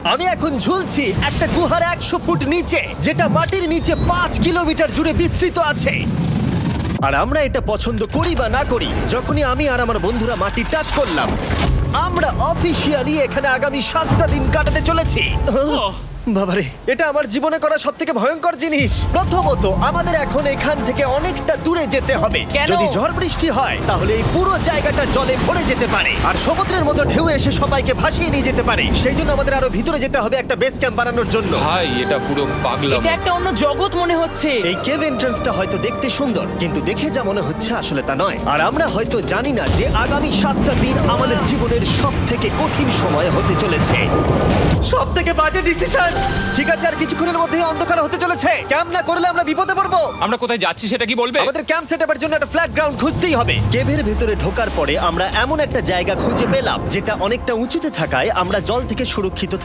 আমি এখন ঝুলছি একটা গুহার 100 ফুট নিচে, যেটা মাটির নিচে 5 কিলোমিটার জুড়ে বিস্তৃত আছে। আর আমরা এটা পছন্দ করি বা না করি, যখনই আমি আর আমার বন্ধুরা মাটি টাচ করলাম, আমরা অফিসিয়ালি এখানে আগামী 7টা দিন কাটাতে চলেছি। বাবারে, এটা আমার জীবনে করা সবথেকে ভয়ঙ্কর জিনিস। প্রথমত, আমাদের এখন এখান থেকে অনেকটা দূরে যেতে হবে। কেন? যদি ঝড় বৃষ্টি হয় তাহলে এই পুরো জায়গাটা জলে ভরে যেতে পারে, আর সমুদ্রের মতো ঢেউ এসে সবাইকে ভাসিয়ে নিয়ে যেতে পারে। সেই জন্য আমাদের আরো ভিতরে যেতে হবে একটা বেস ক্যাম্প বানানোর জন্য। ভাই এটা পুরো পাগলাম। এটা একটা অন্য জগৎ মনে হচ্ছে। এই কেভ এন্ট্রান্সটা হয়তো দেখতে সুন্দর, কিন্তু দেখে যা মনে হচ্ছে আসলে তা নয়। আর আমরা হয়তো জানি না যে আগামী 7টা দিন আমাদের জীবনের সব থেকে কঠিন সময় হতে চলেছে। সব থেকে বাজে ডিসিশন। ঠিক আছে, আর কিছুক্ষণের মধ্যেই অন্ধকার হতে চলেছে। ক্যাম্প না করলে আমরা বিপদে পড়বো। আমরা কোথায় যাচ্ছি সেটা কি বলবে? আমাদের ক্যাম্প সেটআপের জন্য একটা ফ্ল্যাট গ্রাউন্ড খুঁজতেই হবে। কেভের ভেতরে ঢোকার পরে আমরা এমন একটা জায়গা খুঁজে পেলাম যেটা অনেকটা উঁচুতে থাকায় আমরা জল থেকে সুরক্ষিত